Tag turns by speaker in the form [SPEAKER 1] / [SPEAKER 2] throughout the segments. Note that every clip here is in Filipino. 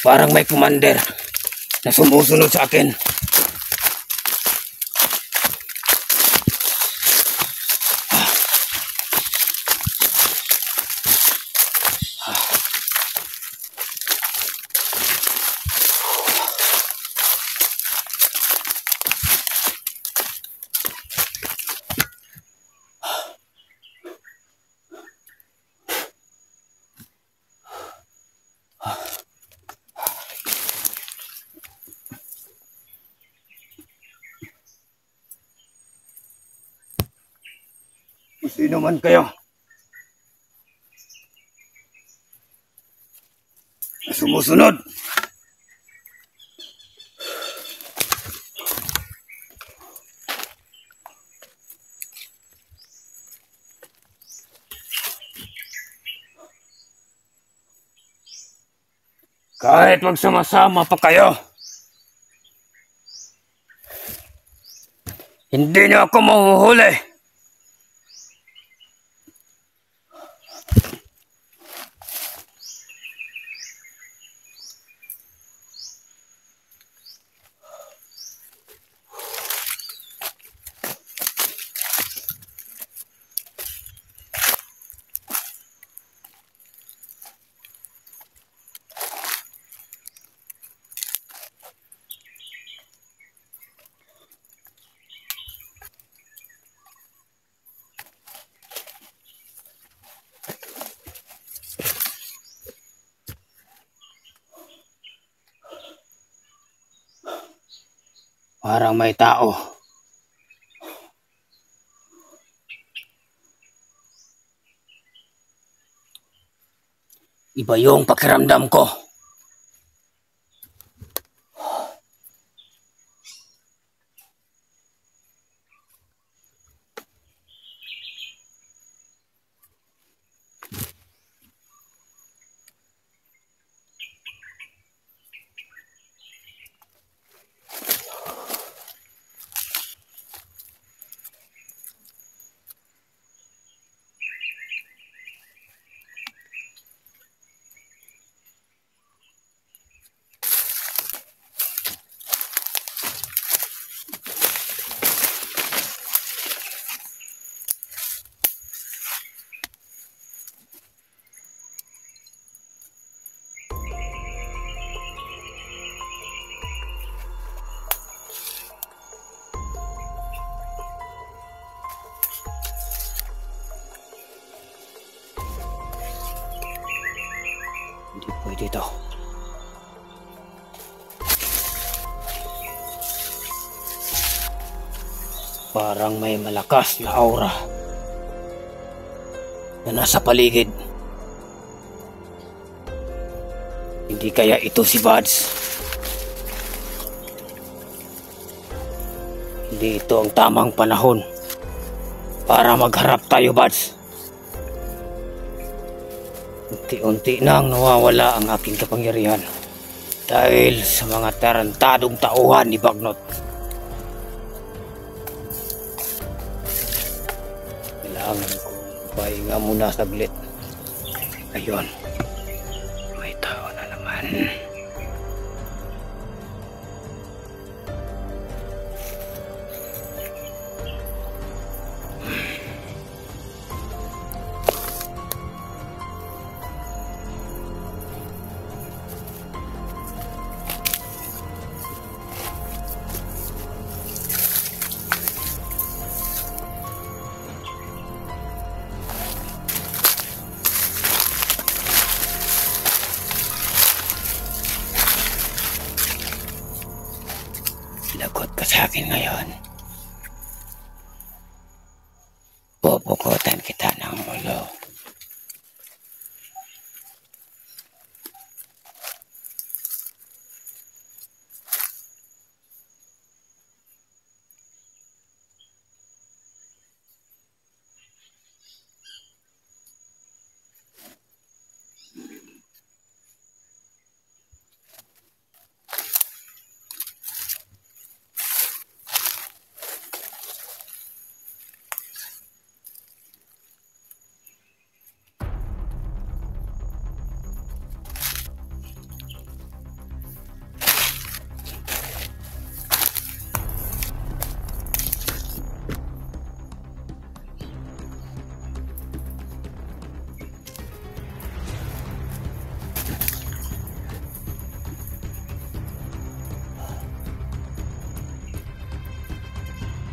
[SPEAKER 1] Parang may commander na sumusunod sa akin. Sino man kayo? Sumusunod. Kahit magsama-sama pa kayo, hindi niyo ako mahuhuli. Parang may tao. Iba yung pakiramdam ko. Hindi pwede ito. Parang may malakas na aura na nasa paligid. Hindi kaya ito si Buds? Hindi ito ang tamang panahon para magharap tayo, Buds. Unti-unti nang nawawala ang aking kapangyarihan dahil sa mga tarantadong tauhan ni Bagnot. Kailangan ko pahinga muna saglit. Ayun, may tao na naman. Lagot ka sa akin ngayon. Pupukutan kita ng ulo.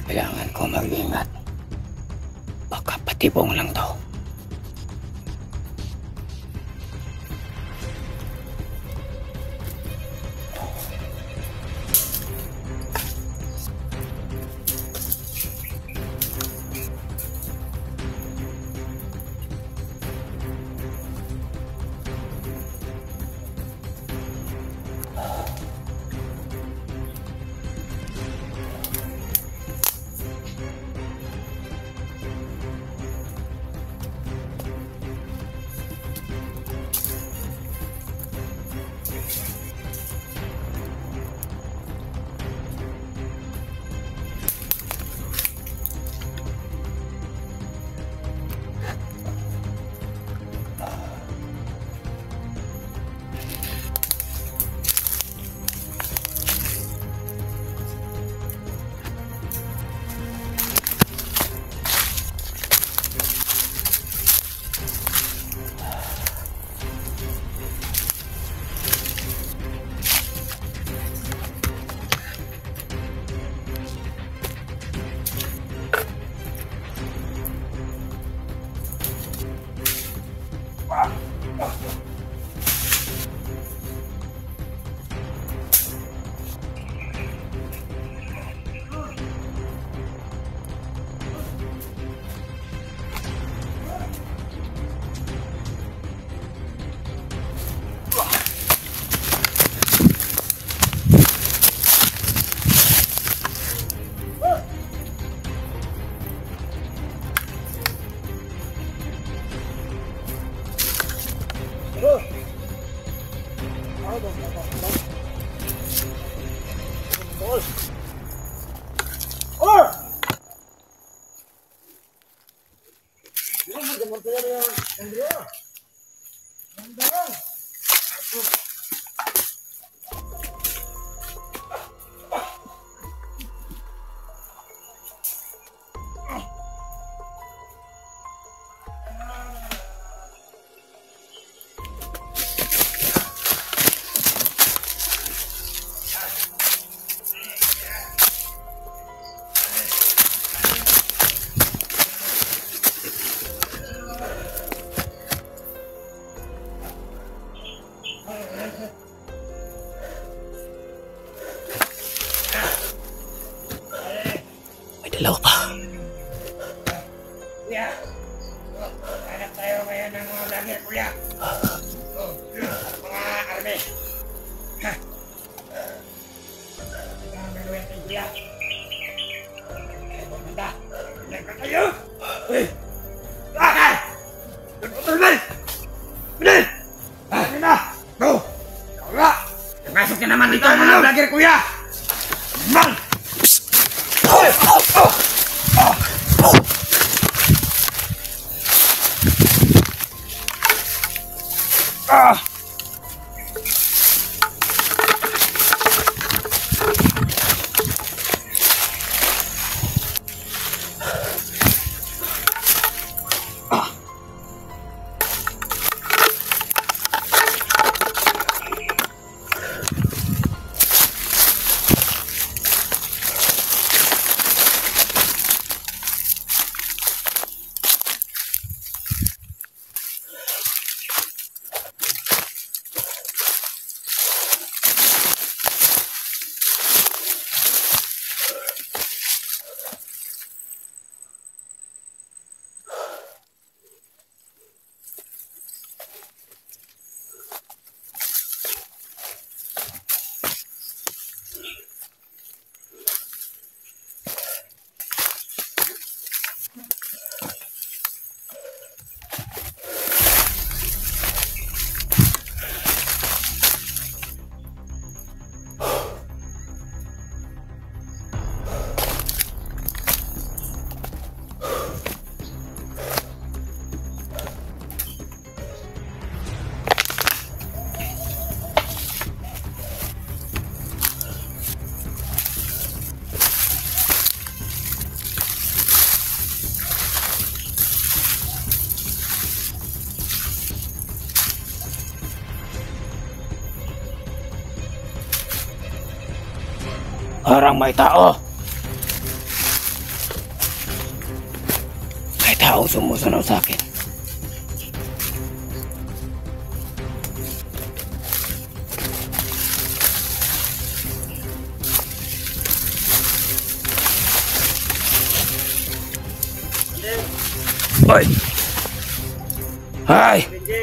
[SPEAKER 1] Kailangan ko mag-ingat. Baka patibong lang to. Dalawa pa.
[SPEAKER 2] Kuya! Hanap tayo ngayon ng mga vlogger, kuya! Mga army! Ha! Ang gagawin tayo, kuya! Pumunta! Nagka tayo! Uy! Bakal! Nagputulman! Bilil! Ano na? Go! Kaya! Napasok ka naman dito ang mga vlogger, kuya! Mal!
[SPEAKER 1] Parang may tao. taong sumusunod sa akin. Hoy! Hay!
[SPEAKER 2] Benji!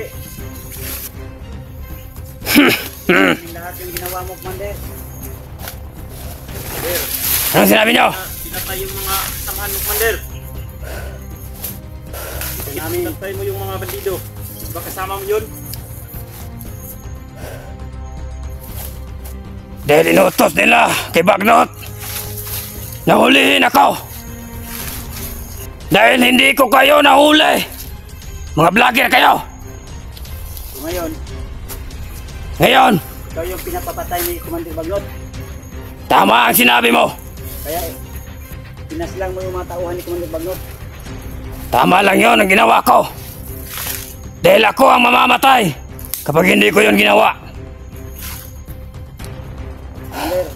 [SPEAKER 2] Lahat yung ginawa mo, Commander.
[SPEAKER 1] Anong sinabi niyo?
[SPEAKER 2] Pinatay yung mga samahan mo, Commander. Pinatay mo yung mga bandido. Ba kasama mo yun?
[SPEAKER 1] Dahil inutos nila kay Bagnot, nahulihin ako. Dahil hindi ko kayo nahuli. Mga vlogger kayo.
[SPEAKER 2] So ngayon, ikaw yung pinapapatay ni Commander Bagnot.
[SPEAKER 1] Tama ang sinabi mo.
[SPEAKER 2] Kaya pinaslang mo yung mga tauhan ni Commander Bagnot.
[SPEAKER 1] Tama lang yon ang ginawa ko. Dahil ako ang mamamatay kapag hindi ko yon ginawa.
[SPEAKER 2] Commander,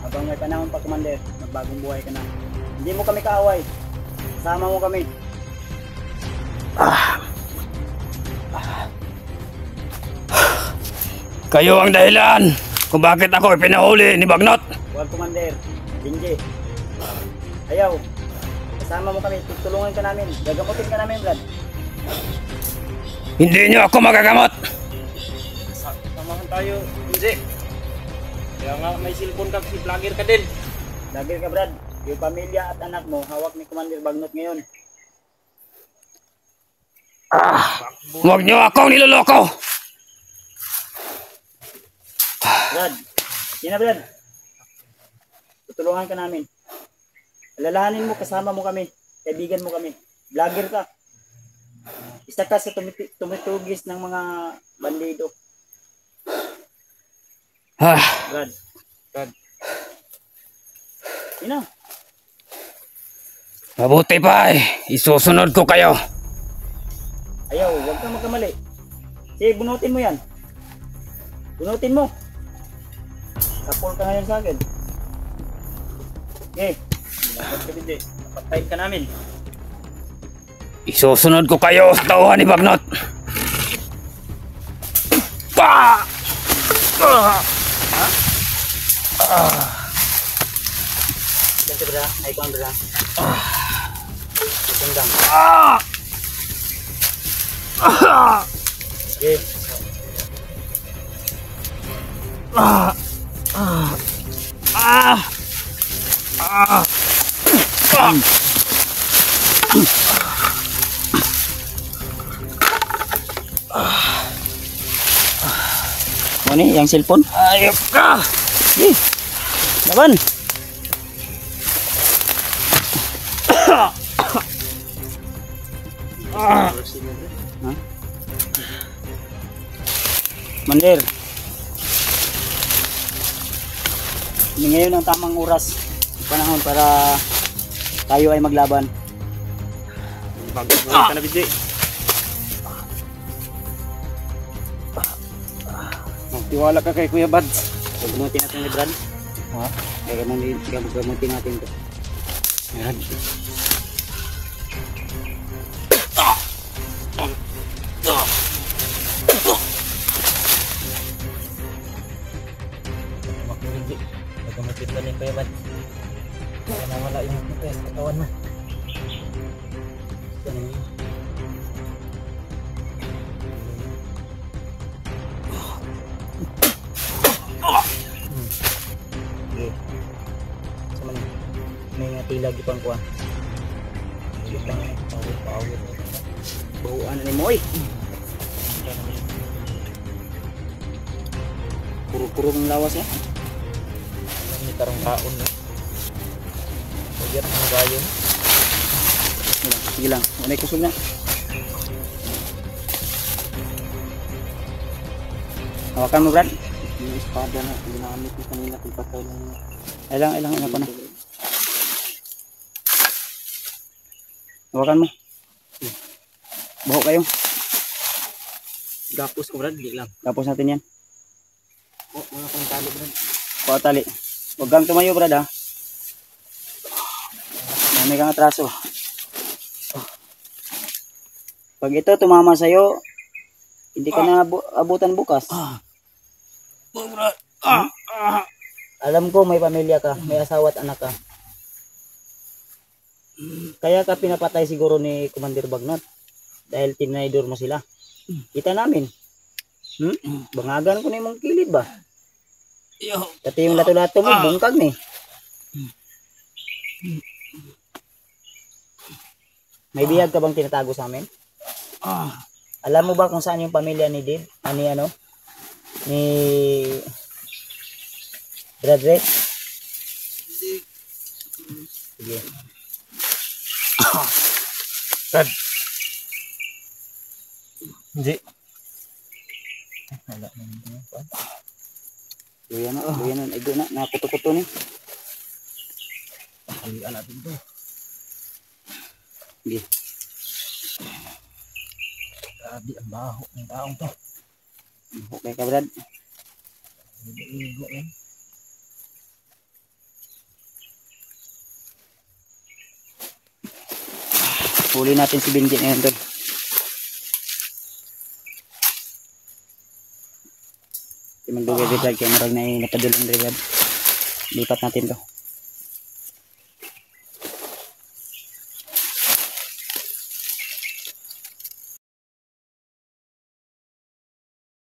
[SPEAKER 2] habang may panahon pa, Commander, magbagong buhay ka na. Hindi mo kami kaaway. Sama mo kami.
[SPEAKER 1] Kayo ang dahilan kung bakit ako ipinahuli ni Bagnot.
[SPEAKER 2] Huwag, Commander. Benji. Ayaw. Kasama mo kami. Tutulungan ka namin. Gagamutin ka namin, Brad.
[SPEAKER 1] Hindi niyo ako magagamot.
[SPEAKER 2] Samahan tayo, Benji. Kaya nga may cellphone ka kasi vlogger ka din. Vlogger ka, Brad. Yung pamilya at anak mo, hawak ni Commander Bagnot ngayon.
[SPEAKER 1] Huwag niyo akong niloloko.
[SPEAKER 2] Brad. Sina, Brad. Tutulungan ka namin. Alalahanin mo, kasama mo kami. Kaibigan mo kami. Vlogger ka. Isa ka sa tumitugis ng mga bandido. Brad. Brad. Sina?
[SPEAKER 1] Mabuti pa isusunod ko kayo.
[SPEAKER 2] Ayaw, huwag kang magkamali. Sige, bunutin mo yan. Bunutin mo. Tapol ka ngayon sa akin. Okay. Dapat ka din. Napatayin ka namin.
[SPEAKER 1] Isusunod ko kayo sa tauhan ni Bagnot.
[SPEAKER 2] Yan si Bra. Naikon, Bra. Itundang. Okay. Ano ni yang cellphone?
[SPEAKER 1] Ayop ka!
[SPEAKER 2] Laban! Mandir. Hindi ngayon ang tamang oras, panahon para tayo ay maglaban. Bago ka na, Bidji. Tiwala ka kay Kuya Bads. Gagamitin natin ni Brad. Ha? Gagamitin natin ito. Ayan. Gagamitin ka ni Kuya Bads. Kaya nawala yung katawan mo. May tila gipang kuha. Gipang power. Buuan ni Moy. Puro-puro ng lawas ya. May tarong kaon na. Magyat ang gayon. Sige lang. May kusog na. Hawakan mo, Brad. Yung espada na ginamit ko kanina kung patay lang. Ilang ko na. Hawakan mo. Baho kayo. Gapos ko, Brad. Di lang. Gapos natin yan. Wala kong tali, Brad. Kuha tali. Huwag kang tumayo, Brad, ha. May kang atraso.
[SPEAKER 3] Pag ito tumama sa'yo, hindi ka na abutan bukas.
[SPEAKER 1] Brad.
[SPEAKER 3] Alam ko may pamilya ka, may asawa at anak ka. Kaya ka pinapatay siguro ni Commander Bagnot. Dahil tinaydor mo sila. Kita namin. Bangagan ko na yung kilid ba?
[SPEAKER 1] Yo.
[SPEAKER 3] Pati yung lato-lato mo, bungkag ni. May bihag ka bang tinatago sa amin? Alam mo ba kung saan yung pamilya ni Dib? Ni Bradley? Sige.
[SPEAKER 1] Brad. Hindi.
[SPEAKER 3] Wala naman din yan. Duyan na. Igo na. Nakuto-kuto ni.
[SPEAKER 1] Halian natin to.
[SPEAKER 3] Sige.
[SPEAKER 1] Grabe ang baho ng taong to.
[SPEAKER 3] Okay ka, Brad?
[SPEAKER 1] Ligo yan.
[SPEAKER 3] Huli natin si Benji ngayon, Brad. Magdugay, Brad. Kaya marag na yung napadulong, Brad. Lipat natin to.